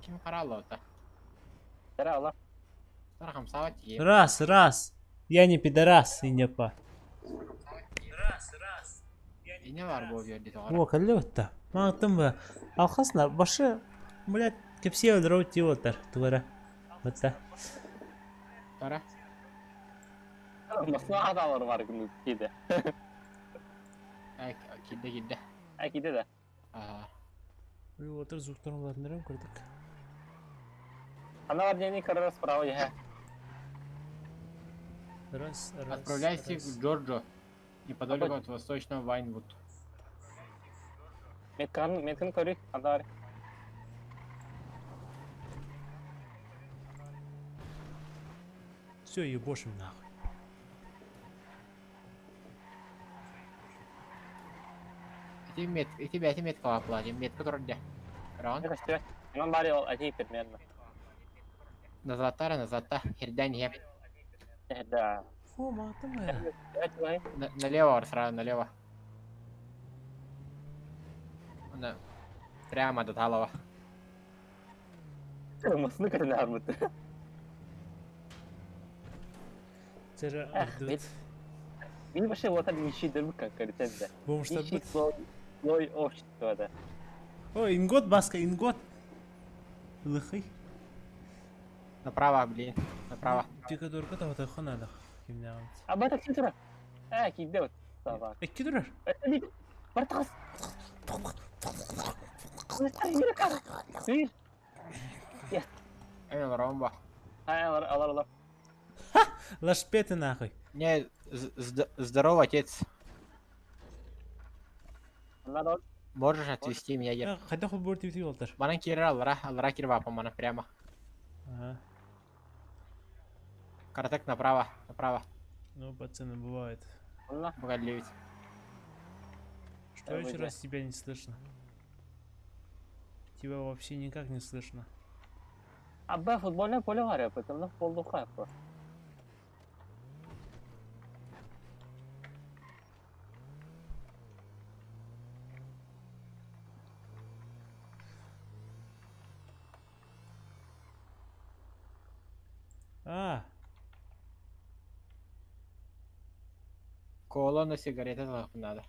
Kim kararlı oldu? Tara Allah. Tarham savat ye. Раз. Я не пидорас, и не па. Ne var bu yerde de О, калёта. Мантым ба. Алхасна, башы, блядь, кепсе өлдірау тиіп отыр, тугара. Бітті. Tara. Maslahatalar var günlük gide. Gidde. Gide de. Ой, отыр звуктарын ұлатындырым көрдік. Она var дневник раз справа я. Раз. Отправляйся в Джорджо, неподалеку от восточного Вайнвуд. Меткан körük. Anda var. Все, ебошим нахуй. Эти метка оплатим. Метка тұрды. Раунд. Ne kaçtı? Hemen bari ol acayip etmeyen mi? Назад. Хердань ем. Да. Фу, мантым ба. Evet vay. Налево, сразу налево. Прямо до Талова. Masını kadar armut. Тері ұрдыт. Benim başı o tabii işi de bu kanka sen de. Бомштар İşi бұт. slow общество да. О, ингот, баска, ингот. Лыхый. Направо, блин. Направо. Пикадорка да отайқы надық. Кемнеғамыз. Abi bak kim tura? Gide bak. Tamam. Экке дұрар. Hadi. Bartas. Bir. Эмен ромба. Allah. Лашпеты нахуй. Не, здорово, отец. Onlar Можешь отвезти меня? Қайда құл бөрті бітіп олтар. Бана кері алыра кері бапа мана прямо. Каратек направо. Ну, пацаны, бывает. Allah. Погоди. Что еще раз тебя не слышно? Тебя вообще никак не слышно. Abi futbolda polo var ya, потом futbolda kapı. Колонна сигареты надо.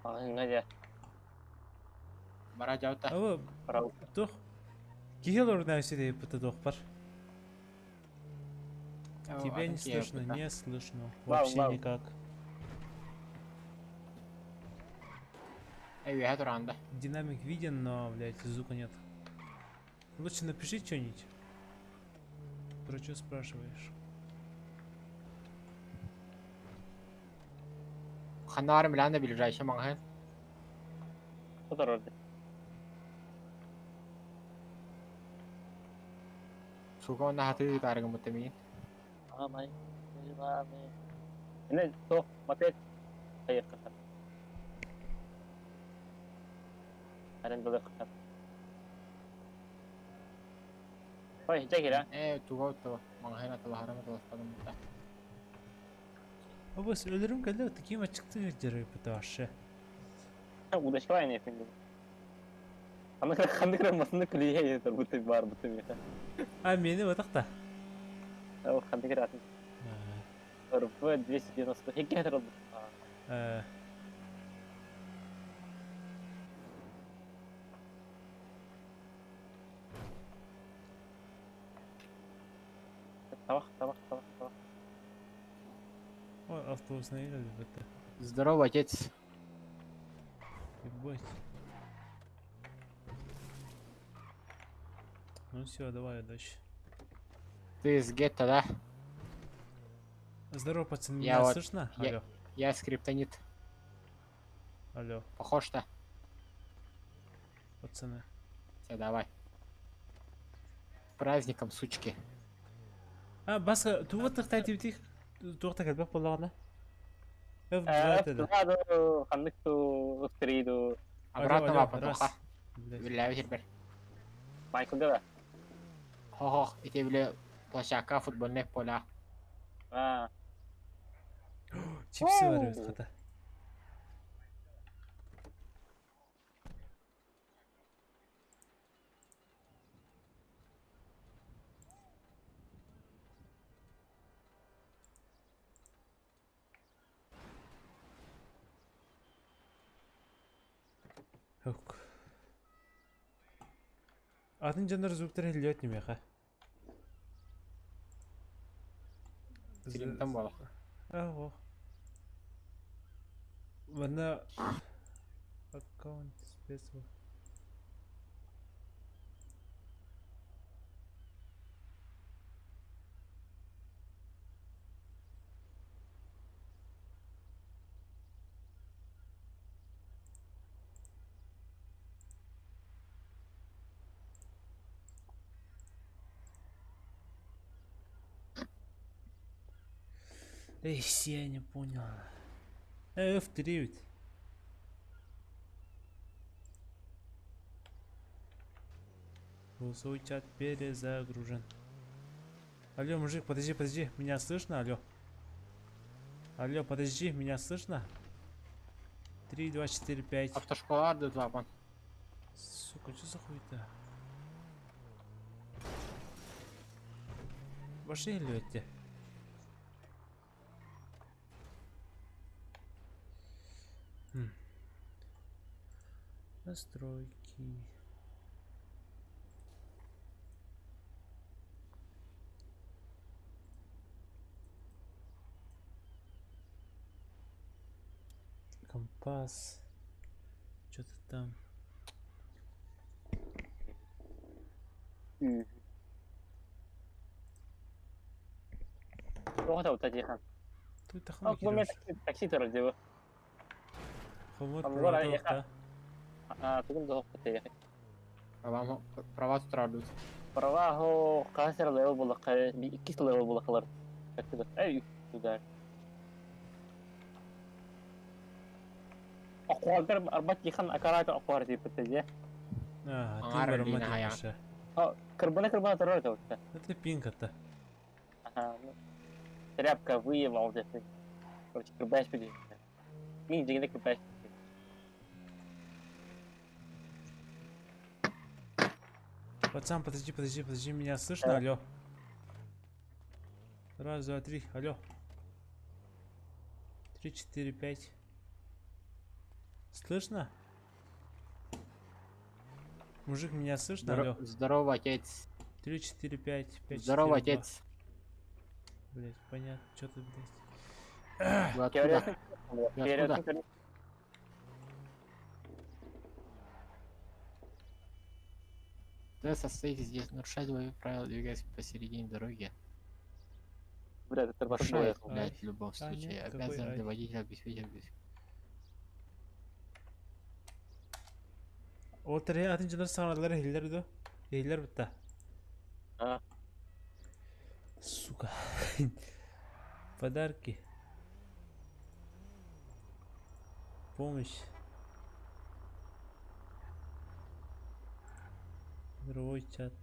Аңа Бара жаута. Ау, Брavo. тух. Кихел орнайсы деп бұты доқпар. Тебя не слышно, не слышно. Вообще вау. никак. Эй, я туранда. Динамик виден, но, блядь, звука нет. Лучше напиши что-нибудь. Про что спрашиваешь? Ханар Милана ближайший магазин. Bu da orada. Сука, на хаты таргам мутамин. Amay. Ne? To, mate. Hayır kata. Aren böyle kata. Oy, çekil. Туго магазин аталарым толстадым да. Обыз, өлірім кәлі таким açıkты жердері бұты ашы. Удачкалай не efendim. Kandık ramasında kulüye yeter bu tip var bu tip yeter. Мені отақта. O kandık ratın. Rıfı 290 hektar oldu. Tabak. Ой, автобус наехали бұты. Здорово, отец. Ебать. Ну все, давай дальше. Ты из гетто, да? Здорово, пацаны, Я меня вот- слышно? я- Алло. Я скриптонит. Алло, Похож-то? пацаны. Все, давай. С праздником, сучки. Басқа, туғыттық тәтептік. Туғыттық әлбәк болағына. Eftihadu, kandıktu, ıftiridu. Обратно алло, лапа, раз. тоха. Блядь. Виляю теперь. Michael Deva. Хо-хо, эти, бля, площадка футбольных поля. Ha. Чипсы бар өз қата. Yok. Атын жандар звуктар хилет немеха. Стримтен боло. Ого. Мына аккаунт спецу. Эй, я не понял. F3 ведь. Голосовой чат перезагружен. Алло, мужик, подожди, меня слышно? Алло. Алло, подожди, меня слышно? 3, 2, 4, 5. Автошкола арды запан. Сука, что за хуйта? Ваши лёте. Настройки. Компас. Что-то там. Рухта утатихан. Тут это А, кроме хамикирыш. такси тырдыбы. Хомот Хамзор проводов, аяха. да. Тугун дохт таяхи. Права турардыбыз. Правахо касер левел булакай, би 2 левел булакалар. Таксида. Эй, туда. Аквалдар арбат ихан акарата аквар типа теже. Ты Ара барамат лина ая. ямаша. Карбона тарар. Это пинка-то. Ага. Тряпка выевал здесь. Короче, крыбаешь пиди. Мини деньги крыбаешь. Пацан, подожди, меня слышно? Алло. Раз, два, три, алло. 3, 4, 5. Слышно? Мужик, меня слышно? Алло. Здорово, отец. 3, 4, 5, 5, Здорово, 4, 2. отец. Блять, понятно, что ты, блять. Вы откуда? Откуда? Ты состоите здесь, нарушать твои правила, двигаясь посередине дороги. Блядь, это Нарушает, башка. блядь, в любом случае. нет, какой Обязан ай? для водителя обеспечить. Вот атын жандар сағаналары хиллер до. Хиллер бітті. А, Сука. Подарки. Помощь. Игровой чат.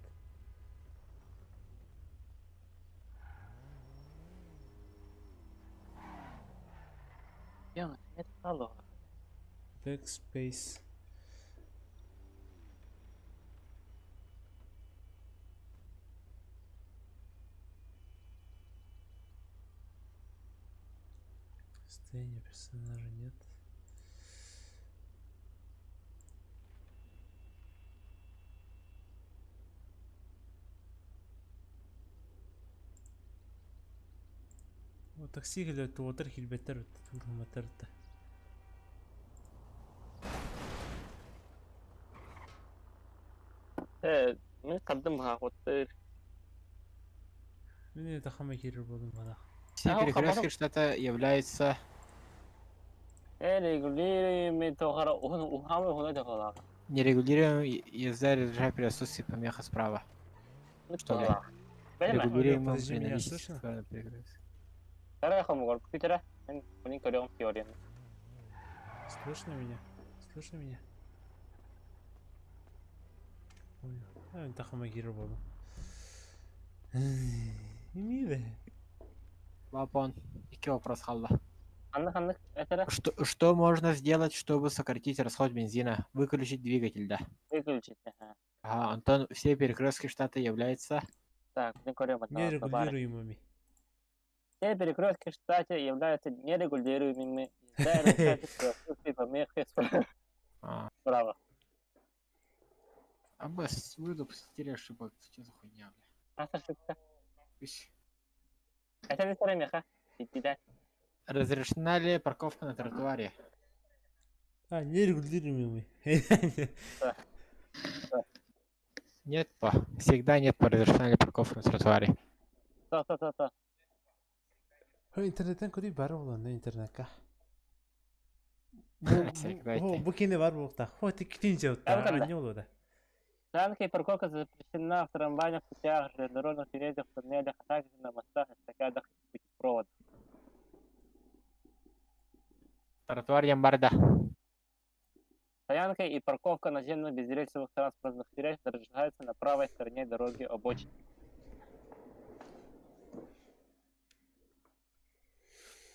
я, это алло. Backspace. Состояние персонажа нет. Вот такси келет, отыр хилбеттер турматырды. من قدمها وطير. Мен это хамай керер болдым бана. Все А, перекрестки хабаров- штата являются... ريجوليري من تغرى وهم هنا دخلها. Нерегулируемой езда режим при отсутствии помеха справа. Что, блядь? Понимаешь? Регулируемым подожди, при меня наличии слышно? сексуального перекрестка. ترى يا خمر في ترى من كريم كيورين. Слышно меня? Слышно меня? Понял. Это хамай керер болдым. Милая. Лапон, iki вопрос халла. عندك ترى Что можно сделать, чтобы сократить расход бензина? Выключить двигатель, да. выключить. Ага, Антон, все перекрестки штата являются... Так, من كريم Нерегулируемыми. Все перекрестки в штате являются нерегулируемыми. Из-за помех А, справа. Аббас, вы допустили ошибок. Что за хуйня, бля? Nasıl ошибка? Ищ. Это не вторая меха. Иди. Разрешена ли парковка на тротуаре? А, не регулируемый. Нет, по. Всегда нет по разрешена ли парковка на тротуаре. То. İnternetten kurayım var olan ne internetka. Всегда. Bu kine var bu da. Ho tiktince Ya utta. bakalım da. Anne olur da. Станки и парковка запрещена в трамвайных путях, железнодорожных переездах, туннелях, а также на мостах, эстакадах и путепроводах. Тротуар Ямбарда. Стоянка и парковка наземных безрельсовых транспортных средств разрешаются на правой стороне дороги обочин.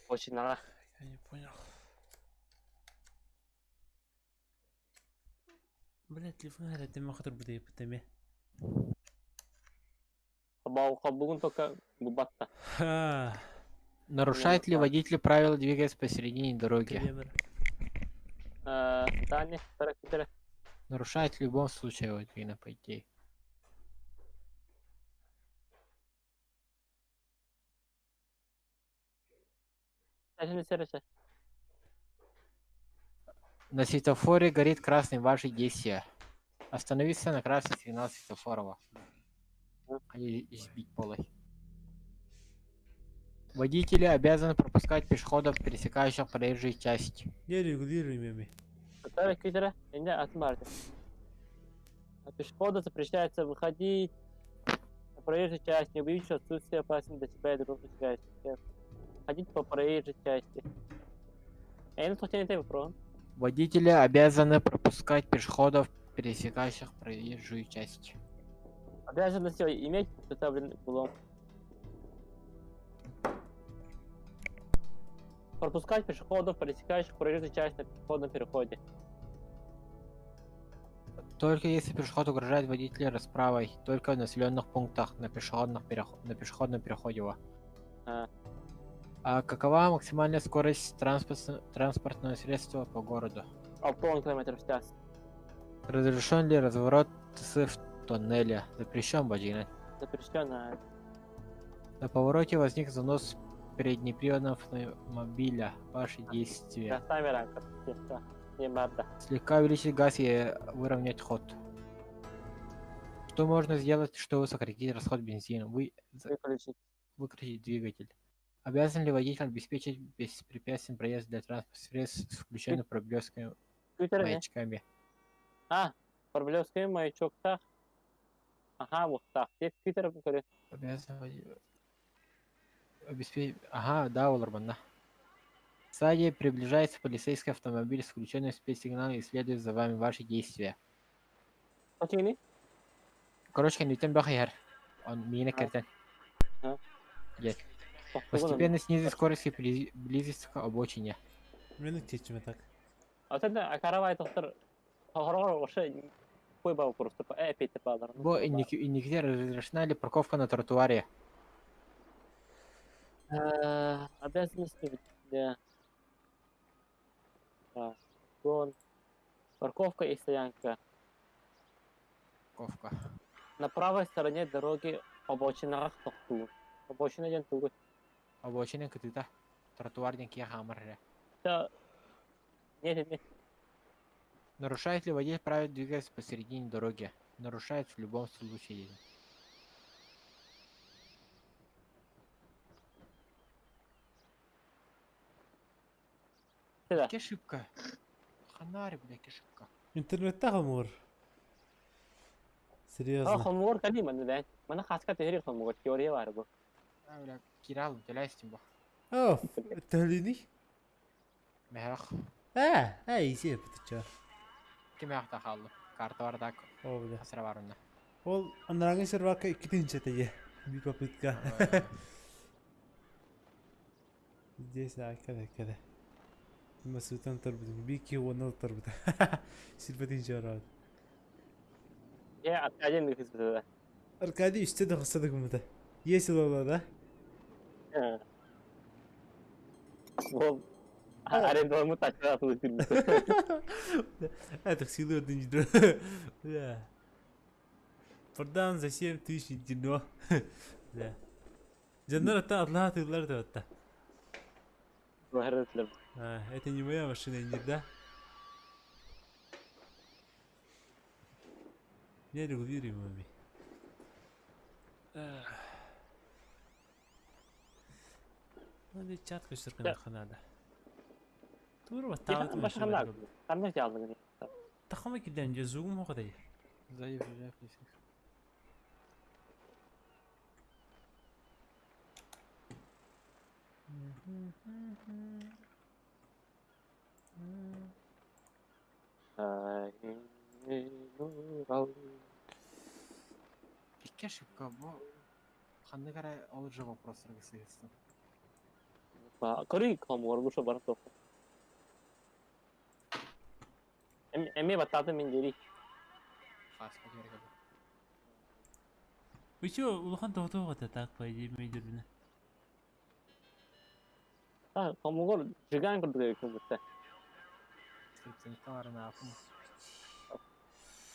Очень надо. Я не понял. Блять, телефон это ты махатор bude yapıtame. Хабугун только губатта. Нарушает ли водитель правила двигаться посередине дороги? Дани, Питера. Нарушает в любом случае, вот видно, по идее. На светофоре горит красный ваши действия. Остановиться на красный сигнал светофорова. Или сбить полой. Водители обязаны пропускать пешеходов, пересекающих проезжую часть. Не регулируемый. Питера, не отмарьте. Пешеходу запрещается выходить на проезжую часть, не увидев отсутствие опасности для себя и других участников. Ходить по проезжей части. Я не случайно это вопрос. Водители обязаны пропускать пешеходов, пересекающих проезжую часть. Обязанности иметь представленный углом. Пропускать пешеходов, пересекающих проезжую часть на пешеходном переходе. Только если пешеход угрожает водителю расправой, только в населенных пунктах на пешеходном переходе. А какова максимальная скорость транспортного средства по городу? Полон километров в час. Разрешен ли разворот в тоннеле? Запрещен, Баджина. Запрещено. На повороте возник занос переднеприводного автомобиля. Ваши действия. Не надо. Слегка увеличить газ и выровнять ход. Что можно сделать, чтобы сократить расход бензина? Выключить двигатель. Обязан ли водитель обеспечить беспрепятственный проезд для транспортных средств с включенными проблесками маячками? Проблесками маячок-то. Ага, вот так. Твиттер говорит. Обязан обеспечить... Ага, да, Уларман, да. Сзади приближается полицейский автомобиль с включенным спецсигналом и следует за вами ваши действия. Почему? Короче, не тем бахер. Он меня кертен. Постепенно снизить скорость и приблизиться к обочине. Minut geçme tak. Aslında karavay doktor horor вообще кой бал просто эпите балар. Бо и нигде разрешена ли парковка на тротуаре? Обязанности для зон. Парковка и стоянка. Парковка. На правой стороне дороги обочина тохту. Обочина ден тугу. Обочина кытыта. Тротуарники хамарля. Нет. Нарушает ли водитель правила двигаться посередине дороги? Нарушает в любом случае. Ошибка. Ханари, бля, ошибка. İnternette hamur. Серьезно. Хомор кали ман мана хаска tehri хомор теория var bu. Бля, Киралл, телястим бо. Of. Töhlini. Мехах. İyi şey yapıtı. Kim yaptı hallı? Kartı var da O bile. sıra var onda. Ol onların servaka ikinci teye. Bir попытка. Здесь kada. Масутан торбит. Бики он торбит. Сильбатин жарат. Я один их испытал. Аркадий üstte de hastalık mı da? Yeşil ola da. Bu arendamı takla atılır. Это силы один. Да. Buradan за 7000 dinlo. Да. Жандар ата атлаа тыглар да ата. Вахрытлым. Это не моя машина, не да? Я регулируемый. Надо чатку сыркана надо. Тур вот Я так башка лаг. Кандай жалдың? Тахама киден же зугум ходай. Сзади приезжай, если. Икки ошибка, бу қандай қарай ол же вопростарға сыйыстым. Корей камор буша бар топ. Эме бататы мен дери. Қасқа керек еді. Вы чё, улахан тоғытуға так по идее мейдербіне? Та камор жиган кырдыгы көмөттө. Стриптенкаларына ақым.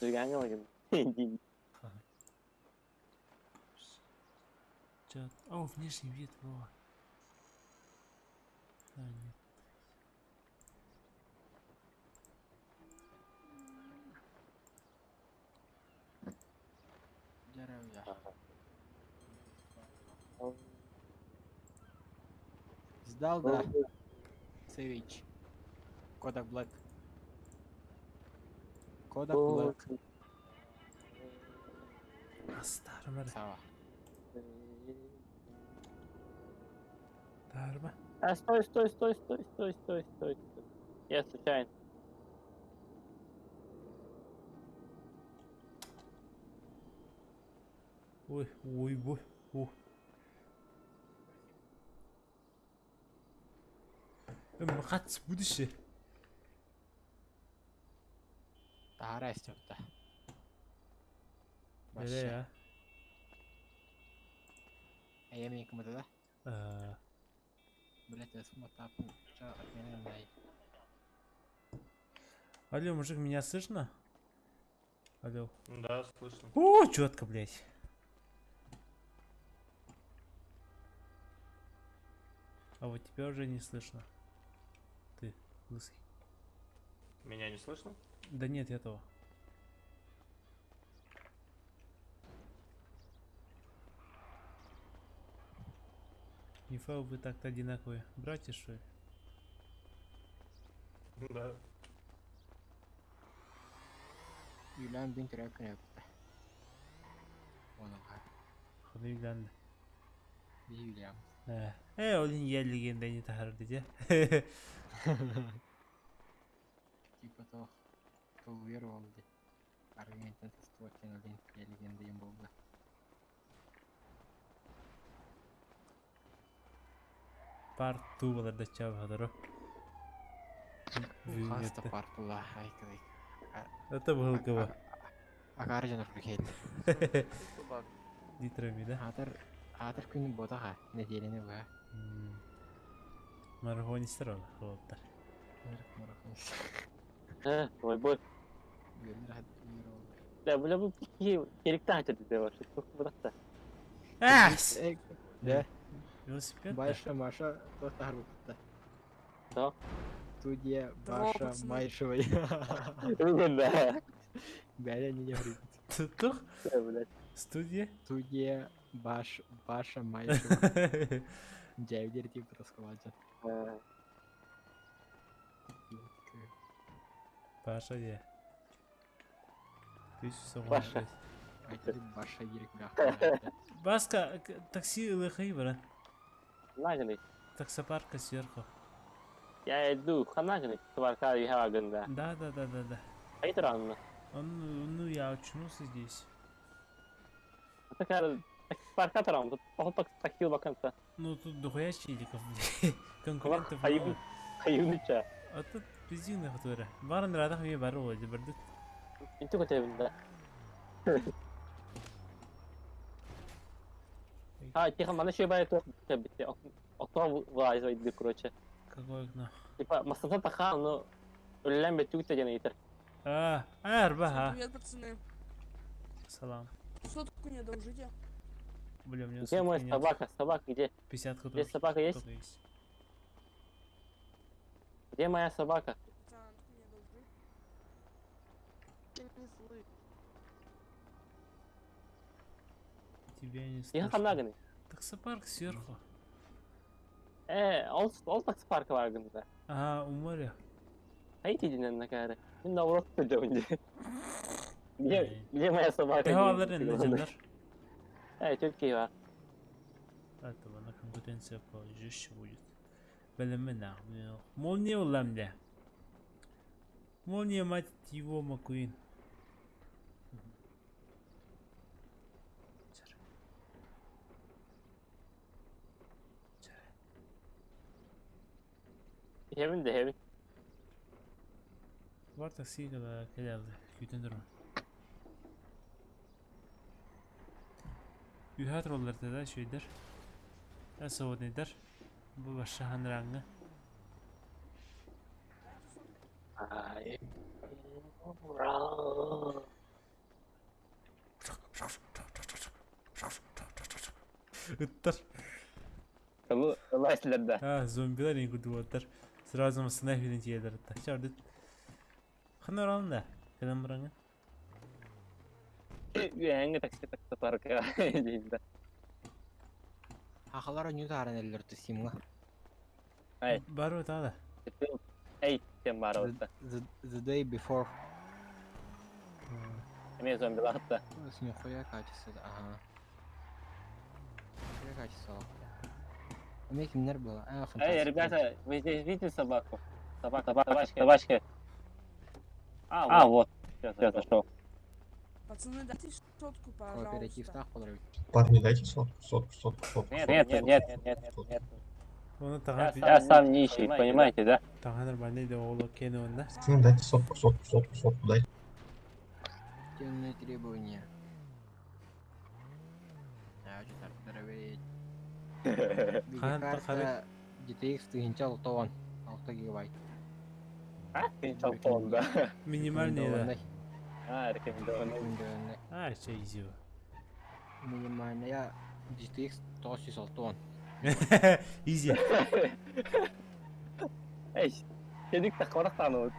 Жиган кылагын. Чат. О, внешний вид, во. А, нет. Жарау я. Сдал, да. Сэвич. Kodak Black. Kodak Black. Астарым әрі. Сава. Дарма. Стой. Я случайно. Ой, бой. О. Қатыс будущее. Тахара истёпта. Бере, А я мне кому-то, да? а? Блять, я смотрю, что от меня дай. Алло, мужик, меня слышно? Алло. Да, слышно. О, четко, блять. А вот тебя уже не слышно. Ты, лысый. Меня не слышно? Да нет этого. Нифа, вы так-то одинаковые. Братья, что ли? Да. Үйләндең керек yaptı. Оныға. Ходы үйләнді. Biz үйләміз. Олин елігенде не тахар dedi. Типа то, кто уверовал, где аргументен тестовать один елігенде им болды. Part 2 боларда чабы хадыры. Хаста партула, айкадайк. Это был кого? Агар жанр хейт. Дитрами, да? Атыр күн ботаға, неделені ба. Марафонистер ол, холоптар. Ойбой. Да, бля, bu керекті айтырды деп бар. Çok bıraktı. Да, Велосипед? Байша Маша тахар бутта. Да. Студия Баша Майшевой. Öyle be. Бәле не говорит. Тух? Да, блядь. Студия? Студия Баша Майшева. Джайвдер типа раскладывает. Паша, где? Ты что, Паша. А теперь Баша Ерик. Баска, такси лыхай, брат. Нагли. Таксопарка сверху. Я иду, ханагли. Тварка и хаганда. Да. Hayır anla. Ну, я очнулся здесь. Такая парка тарам. Тут поход такил ваканта. Ну, тут дохуя челиков. Конкурентов Hayır. много. Hayır ничего. А тут резины которые. Барын радах мне бару вроде бардык. Инту котевинде. Тихо, мана şey bayağı çok bitti. Okno vaiz oydu короче. Какое окно? Типа, масата таха, но ölülen bir tüyte generator. Арба, Привет, пацаны. Салам. Сотку не одолжите. Бля, у меня Где моя сотки нет. собака? Собака где? 50 Здесь только собака есть? есть. Где моя собака? Пацан, сотку не одолжи. Ты не слышишь. Тебя не Я слышу. хамнаганы. Так сапарк сверху. Ол такси паркы бар гында. А, у моря. Айти динен накары. Мен наоборот кылдым. Где моя собака? Тевалар енді жандар. Тюльки бар. Это она конкуренция пожестче будет. Блин, нахуй. Молния уламля. Молния, мать его, Маккуин. Хевин. Var taksiyle geldi. Güten durma. Ühat rollarda da şeydir. Nasıl nedir? Bu başlahan rangı. Ay. Ittır. Лайслерда. Ha, zombiler in kudu atır. Сразу снайперин тиедер ытта. Чардыт. Ханар алында. Кадам бураңа. Янга такси паркы дейди. Ақылары не тарын әлдерді симға. Бар өт ада. Тем бар отта. The day before. Мен зомби лахта. С нихуя качество. Ага. Нихуя качество. У меня кимнер было. Ребята, вы здесь видите собаку? Собачка. Вот. Сейчас зашел. Пацаны, дайте сотку, пожалуйста. Кооператив так подробить. Парни, дайте сотку. Нет. Onu Я tağa сам нищий, понимаете, да? tağa нормальный oğlu kene onda. Пацаны, дайте сотку, дайте. Темные требования. Хочу так подробить. Видеокарта GTX тыгынча 6 гигабайт. Инчалпон, да. Минимальный да. Рекомендованный. А, şey izliyor. Минимальная GTX 906. Easy. Кедик тақварақ тануыд.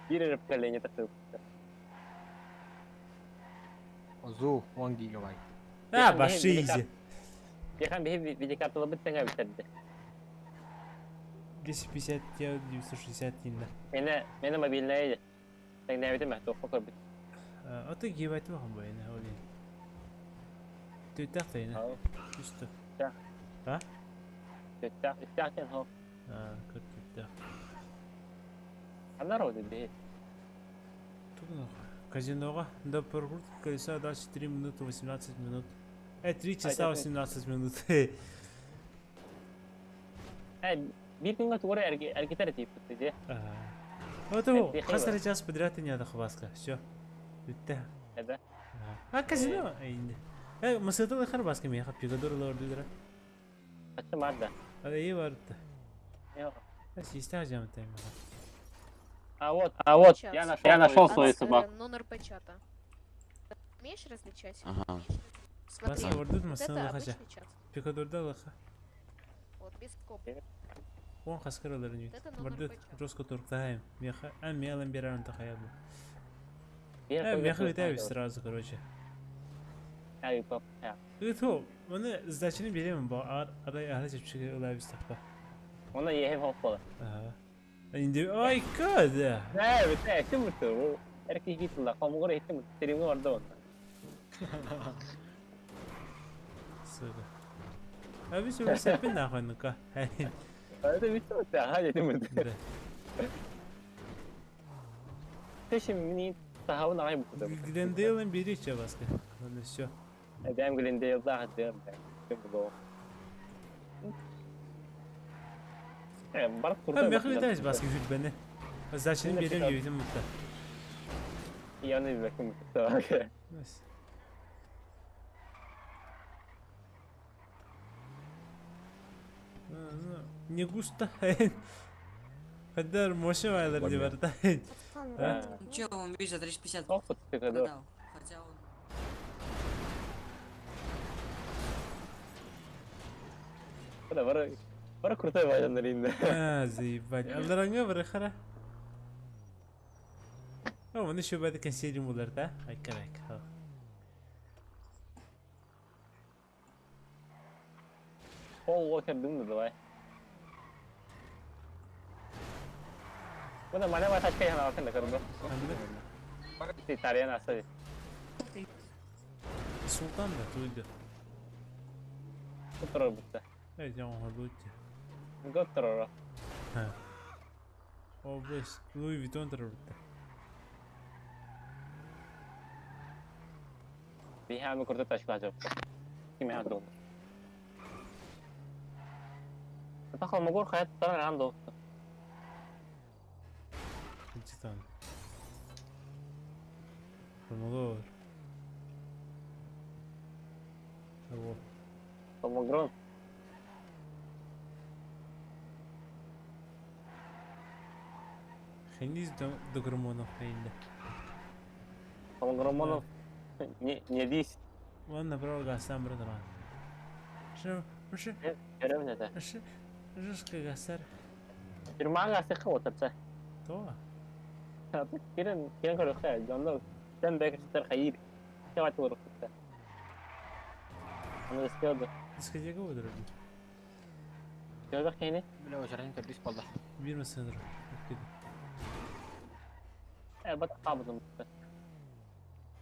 Бір поколение тақып. ZU 1 гигабайт. Ha, başlı easy. Яхан бе видеокарталы біттен бітірді. 250 ya 960 yine. Мені мобильный Sen ne bileyim ben çok korkut. Ata gibati bakın bu yine öyle. Tüytak da yine. Üstü. İsterken ha. Ha, 40 tüytak. Она роды бе. Тут казиноға до прогрузки колеса дальше 3 минуты 18 минут. 3 часа 18 минут. Bir gün sonra erkekler tip dedi. Вот его, хасар час подряд и не надо хваска. Все. Да. А казино? Масыдал харбаска меня хапига дурла ордудра. Açım var da. А и варта. Yok. Система жам тайм. А вот, я нашел свою собаку. Номер чата. Умеешь различать? Ага. Смотри, Бас ордуд вот масыдал это хажа. обычный чат. Пикадурда лаха. Вот, без коп. Он хаскаралар не. Это номер Бардут почат. жестко турктаем. Меха, мелом биран тахаябу. Я Меха витаю сразу, короче. Ай, пап. Это, оны сдачаны беремін ба, арай ағылы жепшіге ұлай бістақпа. Ona yehim hoppalı. Şimdi, ay kada. Evet, ettim bu. Erkek gittiler. Kamugora ettim. Terimi orada onda. Sıra. Abi şöyle sepin ne yapalım ka? Öyle bir şey yok. Hadi ettim. Peşimini tahavun ayı bu kadar. Glendale'ın biri içe baskı. Onu şu. Ben Glendale'da hatıyorum ben. Kim bu? Barak kurda. Ha, mekli ederiz baskı hüt beni. Zaten benim yedim mutta. Yani bir bakım tamam. Nasıl? Не густо. Kadar moşe varlar diye var da. Че, он видишь, за 350 Опыт ты когда? продал. Хотя он... Бара крутой валян ринде. Заебать. Алдараңа бір қара. О, оны еще бәді консерим олар, да? Айкар. Пол Уокер дымды давай. Бuna mana mana тачка яна алсын да көрдү. Ти тариян асы. Султан да туйды. Кутро бутта. Эй, оңға лөтті. Готро. О, бес. Луи Витон тұрырды. Би хами курда тачка жок. Ким яна дол. Тахал могор хаят таран андо. Титан. Помогор. Вот. Помогрон. Хенис до гормонов хейнде. Помогромонов. Не дис. Он направил гастан бір тұрған. Шы. Көрөм да. Жышқы гастар. Жирмага сыка отырса. Тоға. Кирен көрөк та. Жонда сен бекстер хайыр. Кеват көрөк та. Аны искеді. Дискотека отырды. Görmek yeni. Бля, очередин тербис болду. Бирме сендір. Elbette kabızım.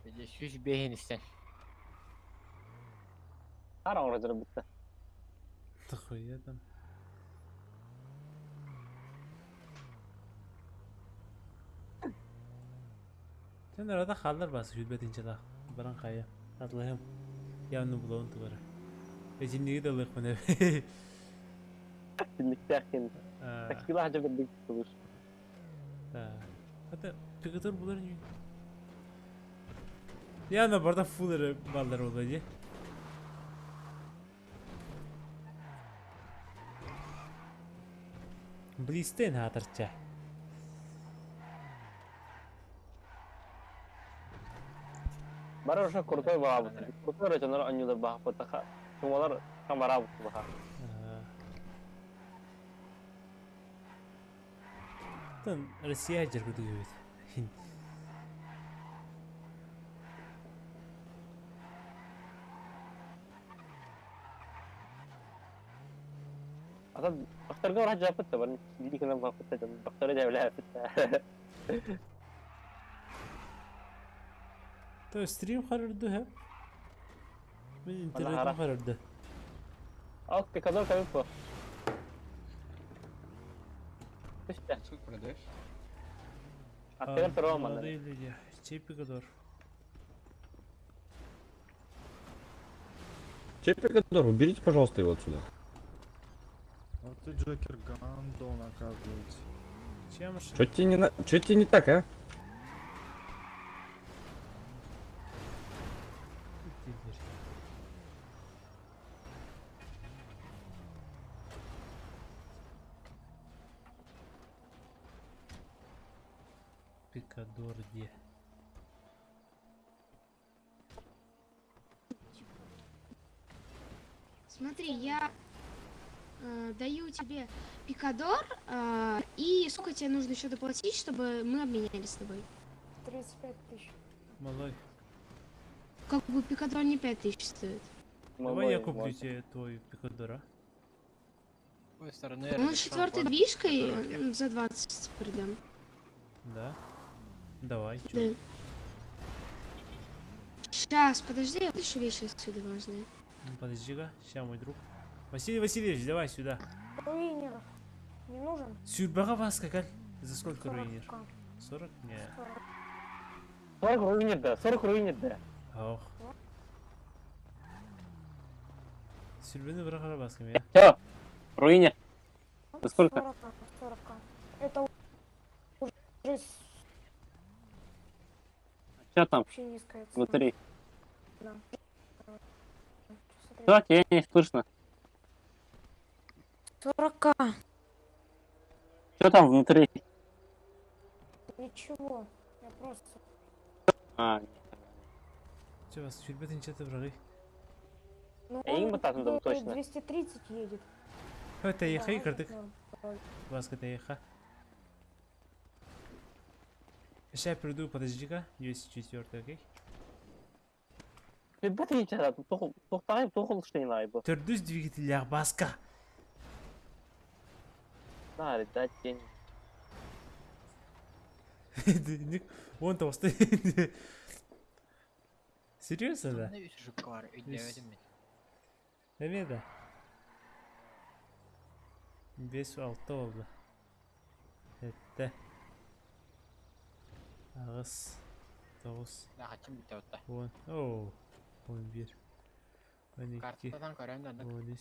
Бля, сүз бейін істен. Kara oracını bitti. Тахуй адам. Sen arada kaldır bas hüdbetince daha. Baran kaya. Allah'ım. Yanını bulağın tuvara. Ecinliği de lık mı ne? Birlikte yakın. Takılı hacı bir dik olur. Hatta pikatör buların yün. Yani burada full ballar olacak. Блистен хатарча. Baru şu kurtoy bağa bu. Kurtoy racanlar anyular bağa bu. Taka kumalar kamera bu bağa. Тан Россия жиргүдэг үед. Ata doktorga oraj yapıp da ben bildiğim kadar bakıp da doktora cevle yapıp da. То стрим харырды һәм. Мен интернет харап. харырды. Al bir kadar kayıp bu. İşte. Сколько продаешь? Asker turu olmadı. Молодые люди. Чей пикадор? Чей пикадор? Уберите, пожалуйста, его отсюда. Вот ты Джокер Гандон, оказывается. Чем же? Чё тебе не так, а? Пикадор где? Смотри, я даю тебе пикадор, и сколько тебе нужно еще доплатить, чтобы мы обменялись с тобой? 35 тысяч. Малой. Как бы пикадор не 5000 стоит. Давай я куплю тебе твой пикадор, а? С какой стороны? Ну, с четвертой движкой за 20 придем. Да? Давай, чё? Да. Сейчас, подожди, я еще вещи отсюда важные. Ну, подожди-ка, сейчас мой друг. Василий Васильевич, давай сюда. Руинер. Не нужен? Сюрбага вас какая? За сколько 40 руинер? к. 40? Не. 40 ruinir de. 40 ruinir de. Ох. Сюрбены быrak арабаскам я. Все. Руинер. За сколько? 40 к. 40 к. Это уже Что там вообще низкая цена. внутри? Да. Смотри. Что? Тебя не слышно. 40 к. Что там внутри? Ничего. Я просто... А, Че вас сюрбетін чаты бұрағай? Ну, Я им он вот так надо до точно. 230 едет. Таяққа кірдік. Басқа таяққа. Сейчас приду, подожди-ка. 204, окей? Бәтін жатады. Тоқтағай, тоқыл штейнай бұл. Түрдүз двигатель басқа. Нар, дать день. Вон толстый. Серьезно, да? Ne üç ışık var. Ödemedim mi? Evet de. 5-6 oldu. Etti. Ağız. 9. Daha kaçım bitti hatta. 10. Oo. 11. 12. Kartadan karayımdan da 13.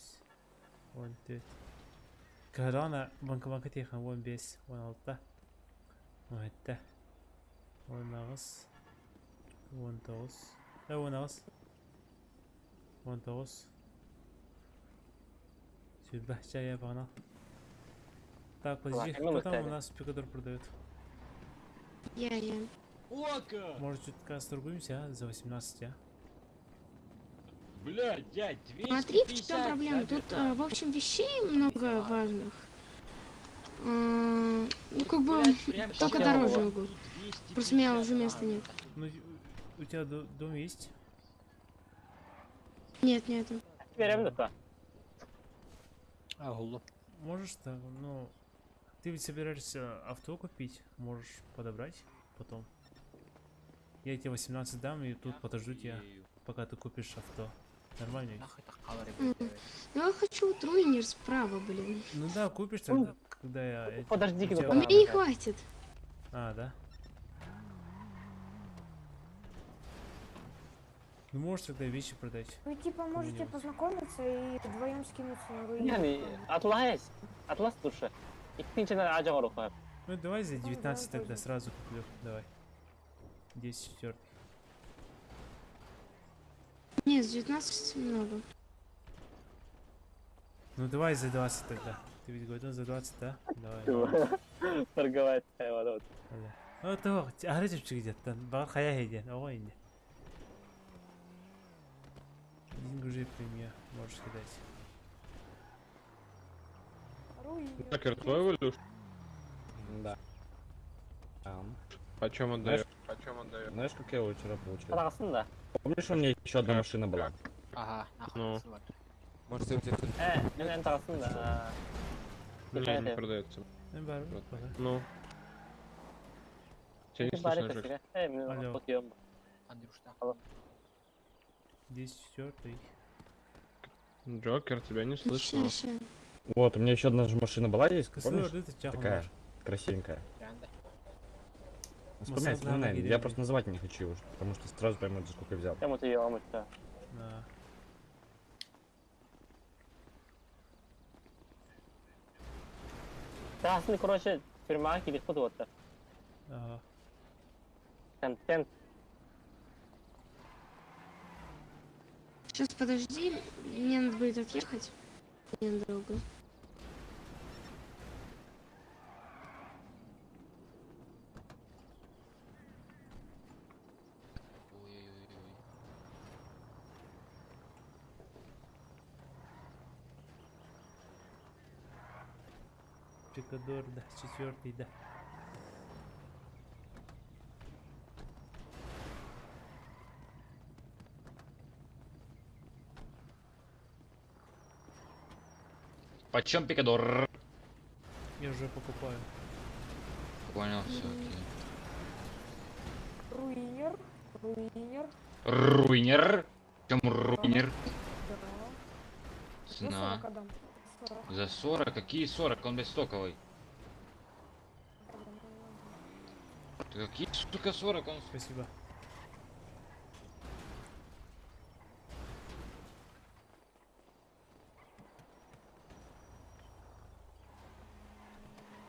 14. Корона банка тихан 15. 16. 17. 19. 19. Да, 19. 19. Сюда, чая погнал. Так, подожди, Ладно, кто там мы у нас пикадор продает? Я. Может, чуть-ка сторгуемся, а? За 18, а? Блядь, дядь, 250. Смотри, в чем проблема. Тут, в общем, вещей много важных. Ну, как бы, только дороже могут. Просто у меня уже места нет. Ну, у тебя дом есть? Нет, нету. Берем да. Агулу. Можешь так, ну... Ты ведь собираешься авто купить, можешь подобрать потом. Я тебе 18 дам и тут подожду тебя, пока ты купишь авто. Нормально ведь? Нахуй так калорий Мгм. будет. Ну, я хочу тройнер справа, блин. Ну да, купишь тогда, когда я... Подожди, у тебя- У меня не хватит. А, да? Ну можешь тогда вещи продать. Вы типа можете Кому-нибудь. познакомиться и вдвоем скинуться на руины. Yani Atlas. Atlas души. İkinci acı var okuyup. Ну давай за 19 да, тогда точно. сразу куплю. Давай. 10 4. Нет, с 19 много. Ну давай за 20 тогда. Ты ведь говорил за 20, да? Давай. Торговать hayvanot. Вот то, арай где-то. Бар хая хейден. Ого инде. Деньги уже премия, можешь кидать. Руины. Джокер, твой валюш? Да. Почем отдаешь? Знаешь, как я его вчера получил? Parasın da. Помнишь, у меня еще одна машина была? Ага, нахуй. Ну. Вот. En tarafın da. Не, не продается. Ну, бар, Вот. бар. Ну. Тебя не Bari слышно, Жек? kesiyor. Hey, Alo. bakıyorum. Андрюшта. 10 4. Джокер, тебя не слышно. Ща. Вот, у меня еще одна же машина была здесь, Кысыр помнишь? ты чахал. Такая, красивенькая. Рянда. Вспоминай, Масса вспоминай. дорогие Я были. просто называть не хочу уже, потому что сразу поймут, за сколько я взял. Я мотивировал да. Да. Красный, короче, тюрьма или кто-то. Ага. Контент. Сейчас подожди, мне надо будет отъехать. Недолго. Пикадор, да, 4, да. Почем пикадор? Я уже покупаю. Понял, все, окей. Руинер. Руинер. Руинер? Чем руинер? Да. За Цена. 40 отдам. 40. За 40? Какие 40? Он бесстоковый. Ты какие, сука, 40? Он... Спасибо.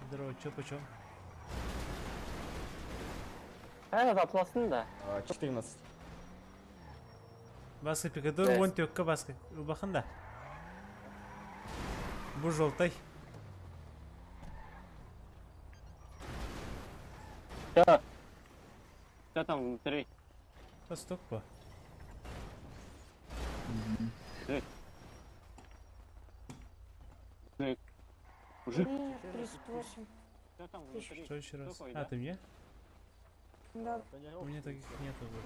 Здорово, чё почем? Evet Atlas'ın da. 14. Басқа пикадор, Да. 14-ка басқа. Бақын да. Бұл жолтай. Что там внутри? Восток па. Direkt Мужик. Нет, 38. Что там Тысяч. внутри? Что еще раз? Какой, А, да? ты мне? Да. У меня таких нету. Вот.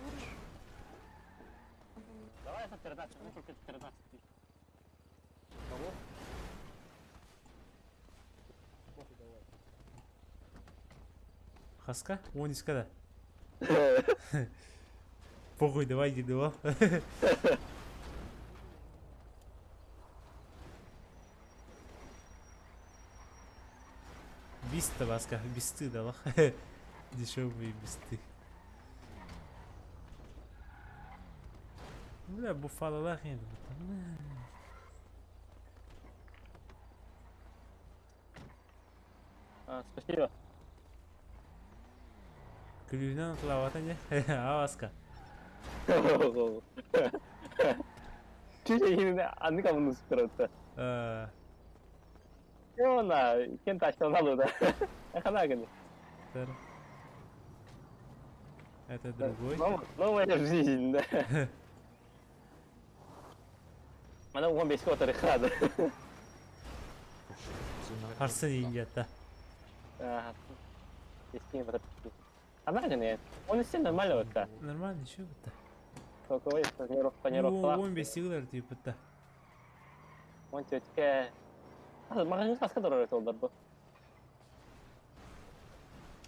Давай за 13, ну только 13 тысяч. Кого? Хаска? Он не скада. Похуй, давай, иди, Бист-то васка, бисты дала. Дешевые бисты. Бля, буфалалах енді. Спасибо. Күлігінен ұтылаватан не? Аваска. Чуть еліне аны камыны сұқтырады. Она, кен тачкал алуда. Хана гыны. Это другой. Новая жизнь, да. Mana 15 ga o'tirib qiladi. Qarsa yengata. Ескен бір. Она гыны. Он все нормально вот-то. Нормально, еще вот-то. Только вы тренировка. 15 сиглар типа-то. Он тетка. Магазин қасқа тұрар толдар бұл.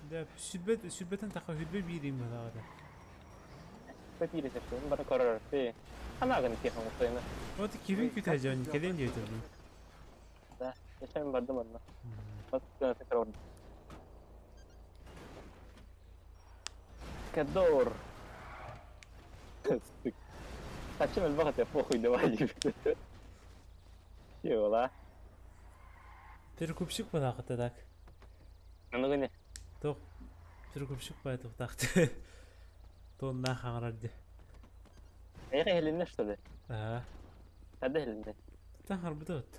Да, сүрбеттен таққа хүлбе бейрейм бағада. Көпейді сәпті, бәрі көрір. Қана ғын кеқін ұқсайны. Вот кевин күті жауын, келен де өтірдім. Да, ешайын бардым адына. Басып тәкір орды. Кадор. Қачым әл бағат я похуй давай деп. Че ола? Перекупщик по тақыты так. Аны ғыне? Тоқ, перекупщик по эту тақты. Тон на хаңырарды. Аяғы елінде что ли? Ага. Қады елінде? Тан харбыда өтті.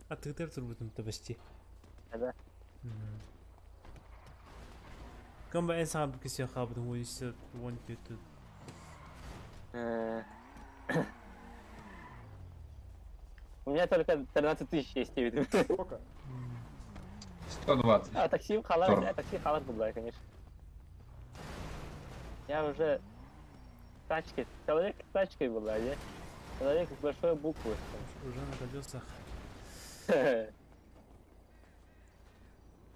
Аттығытар тұрбытым табасти. Қада? Кamba en sağ bir kişi kabudun o işte one kötü. У меня только 13 тысяч есть, я виду. Сколько? 120. А такси халат было, конечно. Я уже тачки, человек с тачкой была, я человек с большой буквы. Уже на колесах.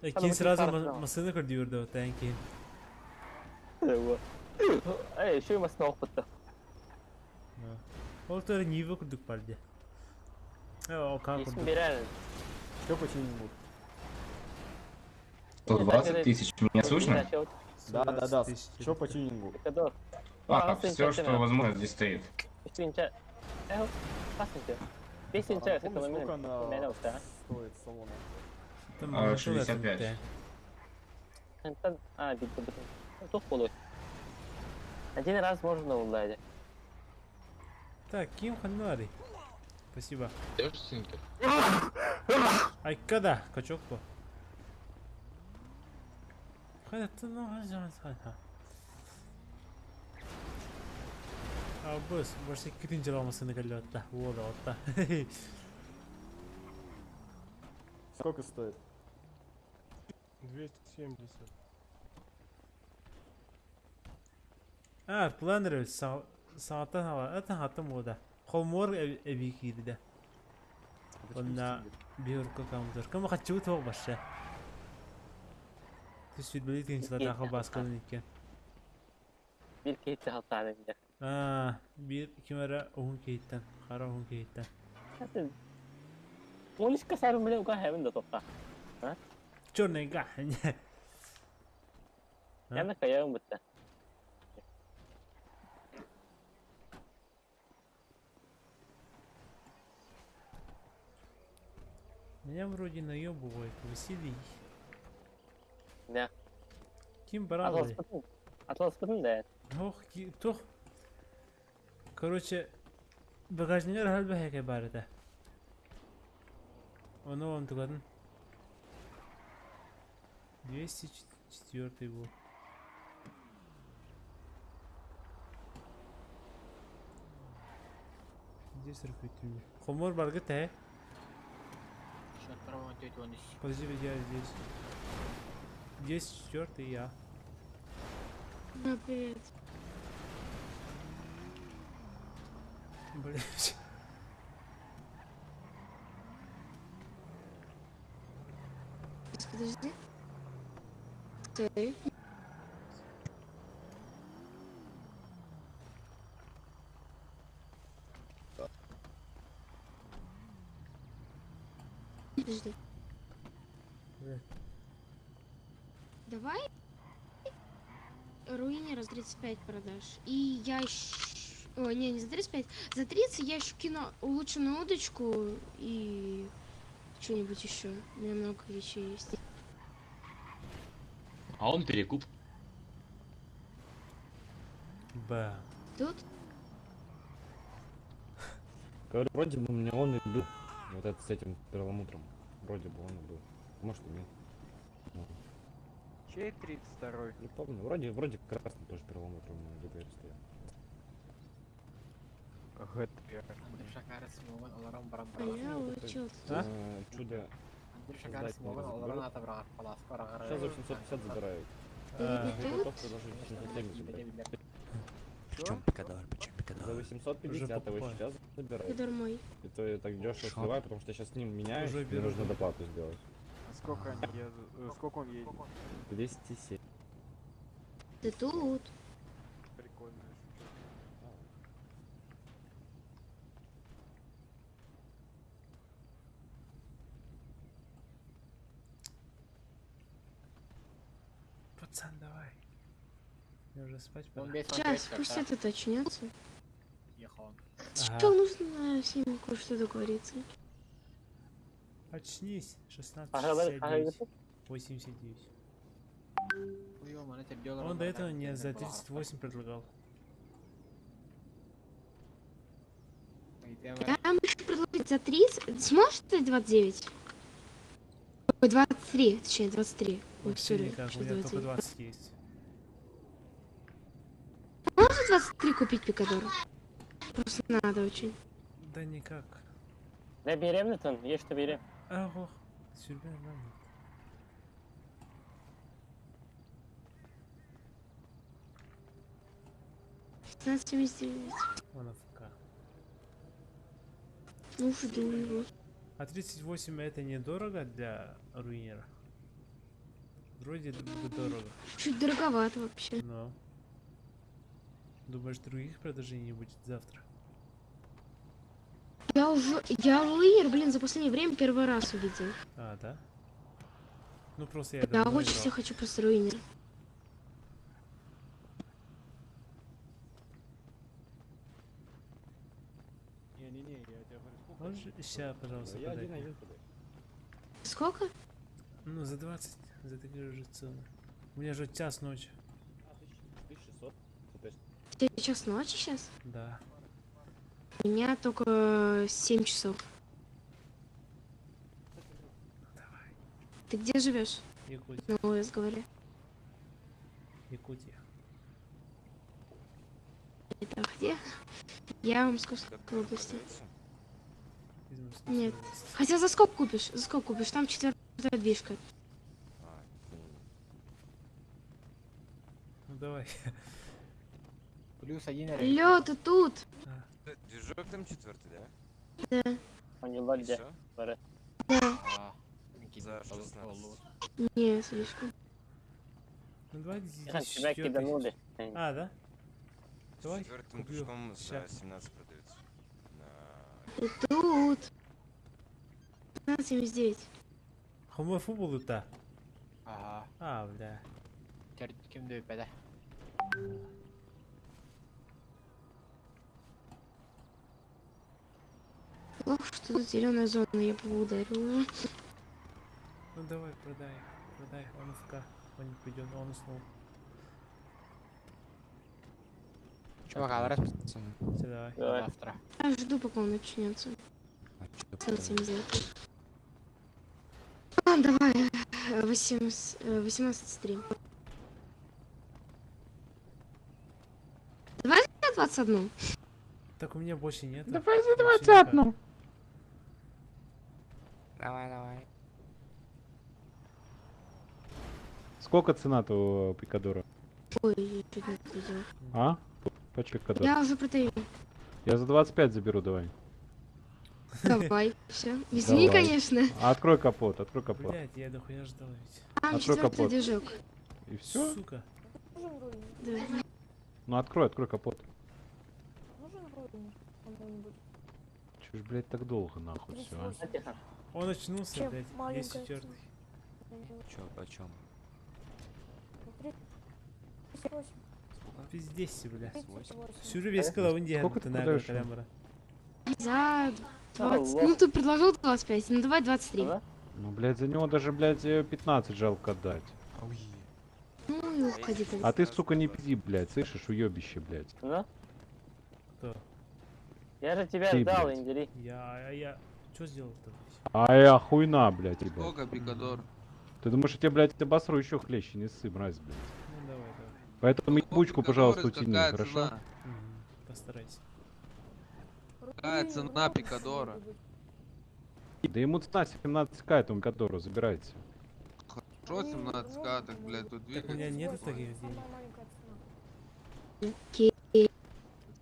Кейін сразу машина көрдіверді оттан кейін. Еще и машина опытта. Ол тәрі неві күрдік барды. О, как Есім күрдік. берәрін. Что починил? 120 тысяч. Меня слышно? Да. Что по тюнингу? Все, что возможно, здесь стоит. Песенча. Пасынча. Песенча, Сколько она стоит салона? Там можно 65. Бит. Тух болой. Один раз можно уладить. Так, кем ханнари? Спасибо. Даешь синка? Ай, когда? Качок по. Хай, ты ну, хай. А, босс, больше кетинчер алмасыны кәлләтті. Ода, отта. Сколько стоит? 270. А, планер сағаттан ала. Әтін хаттым ода. Холмор әбей кейді. Онна бейіркі камызыр. Кім қатчығы тоқ башы. Түс сүрбелі теңшілер тақы басқылын екен. Bir keyifli haltarında. Bir kimera ohun keyitten. Kara ohun keyitten. Zaten 13 kasarım bile o kadar hemen de topla. Çorne gahne. Yani kayağım bitti. Меня вроде наебывают, Василий. Да. Ким брал? Атлас бытын да. Ох, тох. Короче, багажник halbe heke barda. Onu вам тугадын. 204 был. Здесь ракетами. Хомор баргы те. Второго тетю он Подожди, я здесь. 10-4 я. Ну, привет. Блять. Подожди. Стой. Подожди. Давай руинера за 35 продашь. И я О, не за 35. За 30 я еще кину улучшенную удочку и что-нибудь еще. У меня много вещей есть. А он перекуп. Б. Тут? Говорю, вроде бы мне он и был. Вот это с этим перламутром. Вроде бы он и был. Может и нет. Ну, Чей 32-й? не помню. Вроде красный тоже перламутр у меня в ГТР стоял. Андрюша Карас Мован Оларам А Барам. я учил. Чудо. Андрюша Карас Мован Оларам Атаврах Палас Парагара. Сейчас за 750 забирают. Ты Я тут? готов предложить 770 забирать. Почем За 850 его покупаю. сейчас забирают. Пидор мой. Это я так дешево сливаю, потому что я сейчас с ним меняюсь, Уже мне беру. нужно доплату сделать. Сколько они едут? Сколько он едет? 207. Ты тут? Прикольно. Пацан, давай. Мне уже спать Он пора. без Сейчас, пусть этот очнется. Ехал. Что нужно с ним кое-что договориться? Очнись. 16, Ага, 69, 89. Он до этого мне за 38 предлагал. Я могу предложить за 30. Сможешь ты 29? Ой, 23, точнее 23. Ой, Вообще сори, никак, у что меня только 29. 20 есть. Можно 23 купить пикадор? Просто надо очень. Да никак. Да беременный он, есть что берем. Ого. Сюрбен нормально. Надо 79. Он АФК. Ну, жду его. А 38 это недорого для руинера? Вроде бы дорого. Чуть дороговато вообще. Но. Думаешь, других предложений не будет завтра? Я руинер, блин, за последнее время первый раз увидел. А, да? Ну просто я Я давно очень играл. сильно хочу просто руинер. Не-не-не, я тебя говорю, сколько? Можешь сейчас, пожалуйста, Я подать мне? один подай. Сколько? Ну, за 20, за такие же цены. У меня же час ночи. 1600. Соответственно, Тебе час ночи сейчас? Да. У меня только 7 часов. Давай. Ты где живешь? Якутия. На ОС, говори. Якутия. Это где? Я в Московской области. Из Московской Нет. области. Хотя за сколько купишь? За сколько купишь? Там 4-я движка. Ну давай. Плюс 1 Лё, ты тут? Движок там 4, да? Да. Он не ладья. Всё? Да. За 16. Не, слишком. Ну давай Тебя 10 киданули. А, да? Давай, Четвертым куплю. движком за Ща. 17 продается. Ты тут. 15,79. Хомо футболу-то. Ага. А, бля. Теперь кем да? Плохо, что тут зеленая зона, я бы ударила. Ну давай, продай. Продай, он ФК. Он не придет, он уснул. Чувак, а раз пацаны. Все, давай. Давай. Завтра. Я жду, пока он начнется. 15,79. А, давай. 18 стрим. Давай за 21. Так у меня больше нет. Давай за Вообще никак. 21. Давай, давай. Сколько цена твоего пикадора? Ой, я чуть не продал. А? По пикадору? Я уже продаю. Я за 25 заберу, давай. Давай, все. Извини, Давай. конечно. Открой капот, открой капот. Блять, я дохуя ждал ведь. Там Открой 4-й капот. движок. И все? Сука. Нужен руль? Да. Ну открой капот. Нужен руль кому-нибудь? Чё ж, блядь, так долго, нахуй, все, а? 38. Он очнулся, Чем блядь. маленькая 204. Чё, о чем? 38. Пиздец, бля. 38. Сюрю весь коловын диян. Сколько ты продаешь его? За 20. Ну, ты предложил 25, ну давай 23. Ну, блядь, за него даже, блядь, 15 жалко отдать. Ну и уходи ты. А ты, сука, не пизди, блядь, слышишь, уебище, блядь. Ну? Кто? Я же тебя Ты, ждал, блядь. Индери. Я... Чё сделал-то, блядь? А я хуйна, блядь, ребят. Сколько пикадор? Ты думаешь, я тебе, блядь, обосру еще хлеще, не ссы, мразь, блядь. Ну давай. Поэтому ебучку, пожалуйста, Пикадоры, утяни, какая хорошо? цена? Постарайся. Какая цена пикадора? Да ему цена 17к этому которого забирайте. Что 17к, так, блядь, тут Так у меня двигатель? нету таких денег. Самая маленькая цена. Окей.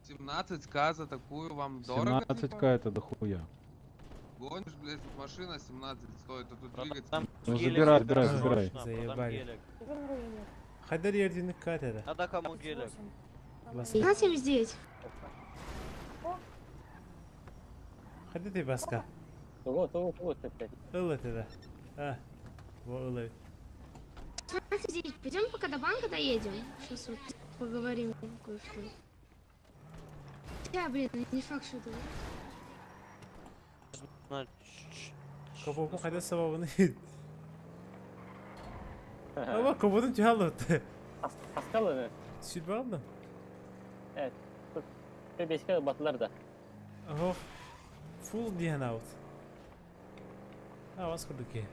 17к за такую вам дорого? 17к это дохуя. Гонишь, блядь, тут машина 17 стоит, а тут двигатель. Ну забирай. Заебали. Нужен руль нет. Хайдар ердинlik катеді. Надо кому келек? 15,79. Хadi ты баска. Вот, опять. Ыл это да. А, во ылы. 15,9. Пойдем пока до банка доедем. Сейчас вот поговорим кое-что. Я, блин, не факт, что это. Капопу хайда сабабını. Ama kapının çaldı. Paskalı mı? Sülbe aldım. Evet. Ve beşiktaş batılar da. Oh. Full diyen out. Ha vas kurduk ki.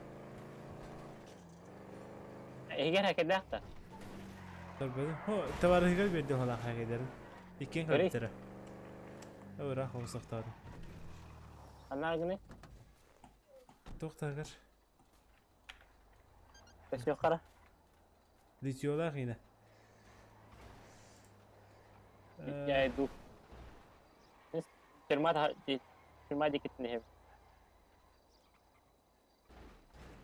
Eğer hak eder de. Tabii. Ho, tavarı gel bir de hala hak ederim. İkin Görey. kalptere. Öyle olsaktadım. Anlar günü. Doktor. Beş yukarı. Diyorlar yine. Ya du. Firma dikitini hem.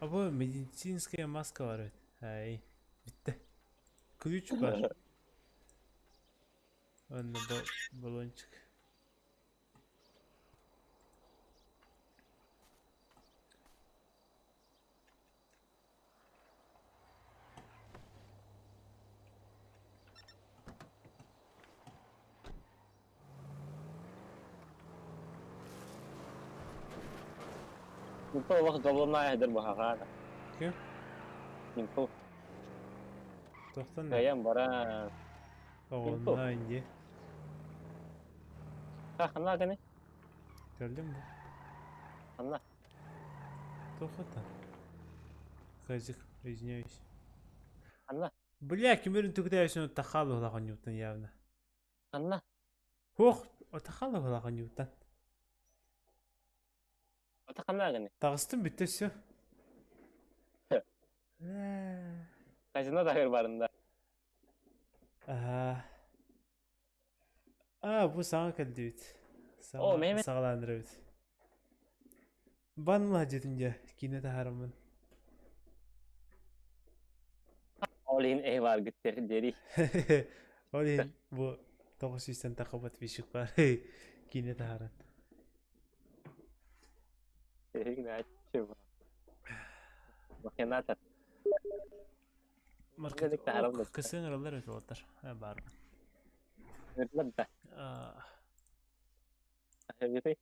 А bu медицинская маска var evet. Hay. Bitti. Ключ var. Önde balonçuk. Nimpo waktu goblom na hadir bahagana. Kim? Nimpo. Doktor ne? Kayam bara. Oğluna ince. Ha anlar günü. Gördün mü? Anlar. Doktor. Kazık. Извиняюсь. Anlar. Бля, кемерин тукдайшын тахалы хулаган юутан явна. Anlar. Хух, тахалы хулаган юутан. Ata anlar günü. Тагыстым битте всё. Kazino da hayır barında. Bu sana geldi bit. O, Mehmet. Sağlandırı bit. Banla hacetинce kine taharamın. Olin eyvar gitti deri. Olin bu 900'ten takabat bir şık var. Kine taharan. Ne açıyor. Bakın atar. Market taharam da. kısın aralar öte otar. Ha barman. Nerede? Ah. Hayır.